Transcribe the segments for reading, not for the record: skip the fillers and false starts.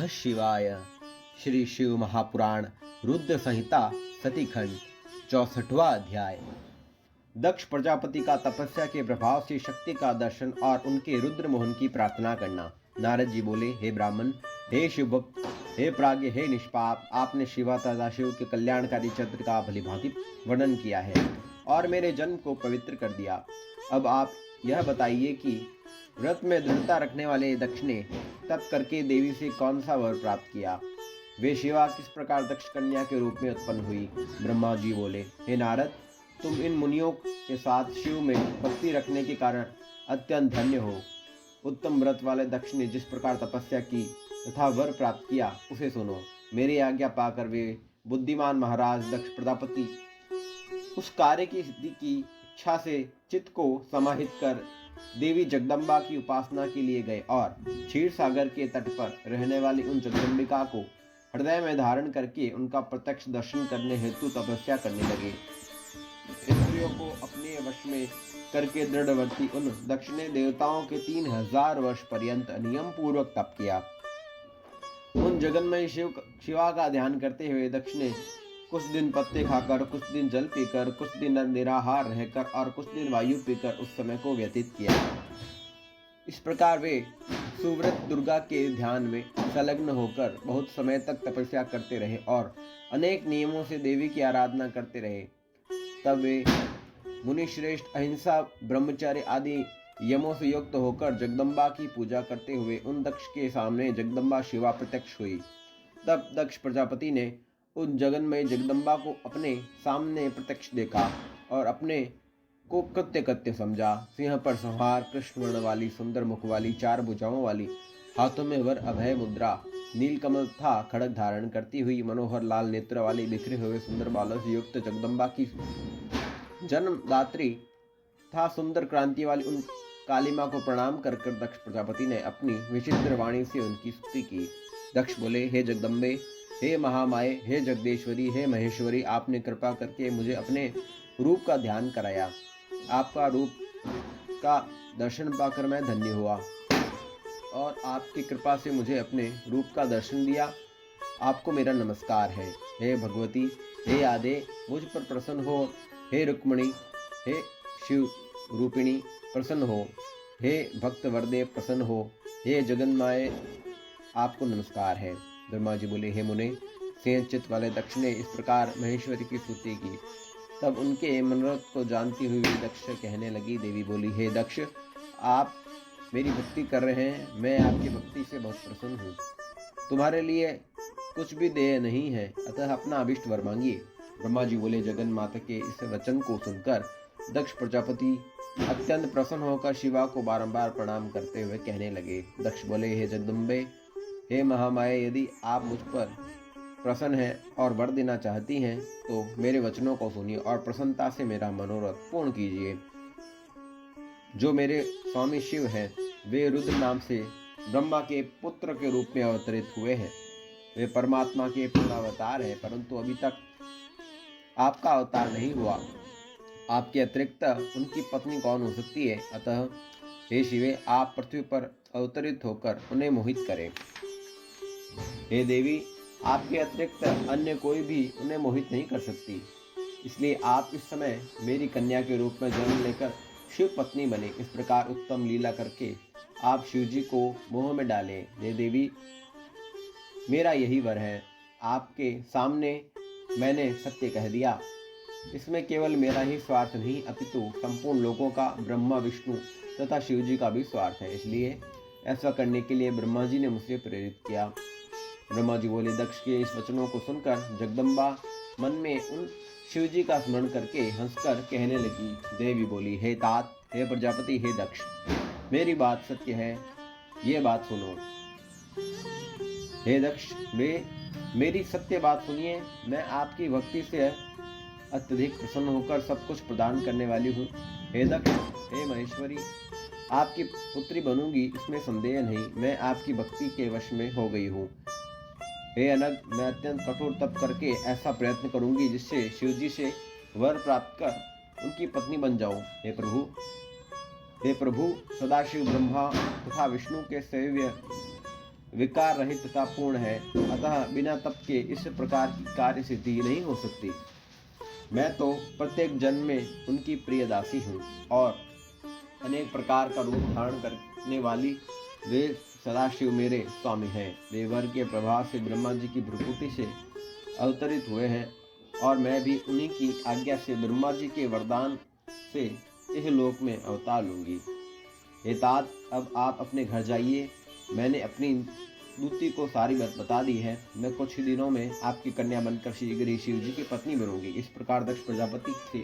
शिवाय। श्री शिव महापुराण रुद्र संहिता सतीखंड 64वां अध्याय। दक्ष प्रजापति का तपस्या के प्रभाव से शक्ति का दर्शन और उनके रुद्र मोहन की प्रार्थना करना। नारद जी बोले, हे ब्राह्मण, हे शिवभक्त, हे प्राज्ञ, हे निष्पाप, आपने शिवा तथा शिव के कल्याणकारी चरित्र का भलीभांति वर्णन किया है और मेरे जन्म को पवित्र कर दिया। अब आप यह बताइए कि व्रत में दृढ़ता रखने वाले दक्ष ने तप करके देवी से कौन सा वर प्राप्त किया? वे शिवा किस प्रकार दक्ष कन्या के रूप में उत्पन्न हुई? ब्रह्मा जी बोले, हे नारद, तुम इन मुनियों के साथ शिव में भक्ति रखने के कारण अत्यंत धन्य हो। उत्तम व्रत वाले दक्ष ने जिस प्रकार तपस्या की तथा वर प्राप्त किया उसे सुनो। मेरी आज्ञा पाकर वे बुद्धिमान महाराज दक्ष प्रजापति उस कार्य की सिद्धि की इच्छा से चित्त को समाहित कर देवी जगदम्बा की उपासना के लिए गए और क्षीर सागर के तट पर रहने वाली उन जगदम्बिका को हृदय में धारण करके उनका प्रत्यक्ष दर्शन करने हेतु तपस्या करने लगे। स्त्रियों को अपने वश में करके दृढ़वर्ती उन दक्ष ने देवताओं के 3000 वर्ष पर्यंत नियम पूर्वक तप किया। उन जगन्मय शिवा का ध्यान करते हुए दक्ष ने कुछ दिन पत्ते खाकर, कुछ दिन जल पीकर, कुछ दिन निराहार रहकर और कुछ दिन वायु पीकर उस समय को व्यतीत किया। इस प्रकार वे सुव्रत दुर्गा के ध्यान में संलग्न होकर बहुत समय तक तपस्या करते रहे और अनेक नियमों से देवी की आराधना करते रहे। तब वे मुनिश्रेष्ठ अहिंसा, ब्रह्मचर्य आदि यमों से युक्त होकर जगदम्बा की पूजा करते हुए उन दक्ष के सामने जगदम्बा शिवा प्रत्यक्ष हुई। तब दक्ष प्रजापति ने उन जगन्मय जगदम्बा को अपने सामने प्रत्यक्ष देखा और अपने को कृत्य कृत्य समझा। सिंह पर संहार, कृष्ण वर्ण वाली, सुंदर मुख वाली, 4 भुजाओं वाली, हाथों में वर अभय मुद्रा, नीलकमल तथा खड़ग धारण करती हुई, मनोहर लाल नेत्र वाली, बिखरे हुए सुंदर बालों से युक्त जगदम्बा की जन्मदात्री तथा सुंदर क्रांति वाली उन कालिमा को प्रणाम कर दक्ष प्रजापति ने अपनी विचित्र वाणी से उनकी स्तुति की। दक्ष बोले, हे जगदम्बे, हे महामाये, हे जगदेश्वरी, हे महेश्वरी, आपने कृपा करके मुझे अपने रूप का ध्यान कराया। आपका रूप का दर्शन पाकर मैं धन्य हुआ और आपकी कृपा से मुझे अपने रूप का दर्शन दिया। आपको मेरा नमस्कार है। हे भगवती, हे आदे, मुझ पर प्रसन्न हो। हे रुक्मिणी, हे शिव रूपिणी, प्रसन्न हो। हे भक्त वरदे, प्रसन्न हो। हे जगन्माये, आपको नमस्कार है। ब्रह्मा जी बोले, हे मुने, सेन चित्त वाले दक्ष ने इस प्रकार महेश्वरी की स्तुति की। तब उनके मनोरथ को जानती हुई दक्ष कहने लगी। देवी बोली, हे दक्ष, आप मेरी भक्ति कर रहे हैं, मैं आपकी भक्ति से बहुत प्रसन्न हूँ। तुम्हारे लिए कुछ भी देय नहीं है, अतः अपना अभिष्ट वर मांगिए। ब्रह्मा जी बोले, जगन माता के इस वचन को सुनकर दक्ष प्रजापति अत्यंत प्रसन्न होकर शिवा को बारंबार प्रणाम करते हुए कहने लगे। दक्ष बोले, हे जगदम्बे, हे महामाये, यदि आप मुझ पर प्रसन्न हैं और वर देना चाहती हैं तो मेरे वचनों को सुनिए और प्रसन्नता से मेरा मनोरथ पूर्ण कीजिए। जो मेरे स्वामी शिव हैं, वे रुद्र नाम से ब्रह्मा के पुत्र के रूप में अवतरित हुए हैं। वे परमात्मा के पूर्ण अवतार हैं, परंतु अभी तक आपका अवतार नहीं हुआ। आपके अतिरिक्त उनकी पत्नी कौन हो सकती है? अतः हे शिवे, आप पृथ्वी पर अवतरित होकर उन्हें मोहित करें। हे देवी, आपके अतिरिक्त अन्य कोई भी उन्हें मोहित नहीं कर सकती, इसलिए आप इस समय मेरी कन्या के रूप में जन्म लेकर शिव पत्नी बने। इस प्रकार उत्तम लीला करके आप शिव जी को मोह में डालें। हे देवी, मेरा यही वर है। आपके सामने मैंने सत्य कह दिया। इसमें केवल मेरा ही स्वार्थ नहीं, अपितु संपूर्ण लोगों का, ब्रह्मा, विष्णु तथा शिव जी का भी स्वार्थ है। इसलिए ऐसा करने के लिए ब्रह्मा जी ने मुझसे प्रेरित किया। ब्रह्मा जी बोले, दक्ष के इस वचनों को सुनकर जगदम्बा मन में उन शिव जी का स्मरण करके हंसकर कहने लगी। देवी बोली, हे तात, हे प्रजापति, हे दक्ष, मेरी बात सत्य है, ये बात सुनो। हे दक्ष, मेरी सत्य बात सुनिए। मैं आपकी भक्ति से अत्यधिक प्रसन्न होकर सब कुछ प्रदान करने वाली हूँ। हे दक्ष, हे महेश्वरी, आपकी पुत्री बनूंगी, इसमें संदेह नहीं। मैं आपकी भक्ति के वश में हो गई हूँ। हे अनग, मैं अत्यंत कठोर तप करके ऐसा प्रयत्न करूंगी जिससे शिव जी से वर प्राप्त कर उनकी पत्नी बन जाऊं। हे प्रभु, सदाशिव ब्रह्मा तथा विष्णु के सेव्य विकार रहित तथा पूर्ण है, अतः बिना तप के इस प्रकार की कार्य सिद्धि नहीं हो सकती। मैं तो प्रत्येक जन्म में उनकी प्रिय दासी हूँ और अनेक प्रकार का रूप धारण करने वाली वे सदाशिव मेरे स्वामी हैं। वे वर के प्रभाव से ब्रह्मा जी की भ्रुकुटी से अवतरित हुए हैं और मैं भी उन्हीं की आज्ञा से ब्रह्मा जी के वरदान से इस लोक में अवतार लूंगी। हे तात, अब आप अपने घर जाइए। मैंने अपनी दूती को सारी बात बता दी है। मैं कुछ ही दिनों में आपकी कन्या बनकर शीघ्र ही शिव जी की पत्नी बनूंगी। इस प्रकार दक्ष प्रजापति से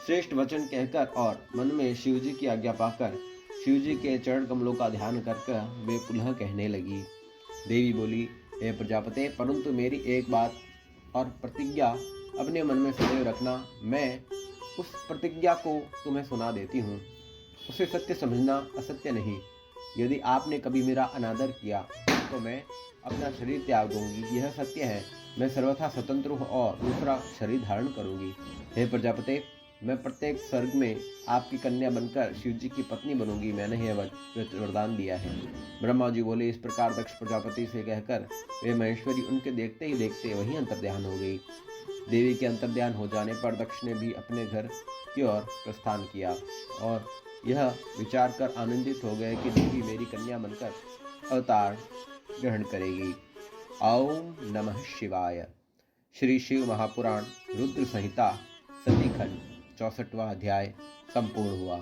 श्रेष्ठ वचन कहकर और मन में शिव जी की आज्ञा पाकर शिव जी के चरण कमलों का ध्यान करके वे पुनः कहने लगी। देवी बोली, हे प्रजापते, परंतु मेरी एक बात और प्रतिज्ञा अपने मन में सदैव रखना। मैं उस प्रतिज्ञा को तुम्हें सुना देती हूँ, उसे सत्य समझना, असत्य नहीं। यदि आपने कभी मेरा अनादर किया तो मैं अपना शरीर त्याग दूंगी, यह सत्य है। मैं सर्वथा स्वतंत्र हूँ और दूसरा शरीर धारण करूंगी। हे प्रजापते, मैं प्रत्येक सर्ग में आपकी कन्या बनकर शिव जी की पत्नी बनूंगी। मैंने यह वरदान दिया है। ब्रह्मा जी बोले। इस प्रकार दक्ष प्रजापति से कहकर वे महेश्वरी उनके देखते ही देखते वहीं अंतर्ध्यान हो गई। देवी के अंतर्ध्यान हो जाने पर दक्ष ने भी अपने घर की ओर प्रस्थान किया और यह विचार कर आनंदित हो गए कि देवी मेरी कन्या बनकर अवतार ग्रहण करेगी। ओम नमः शिवाय। श्री शिव महापुराण रुद्र संहिता सती खंड 64वां अध्याय संपूर्ण हुआ।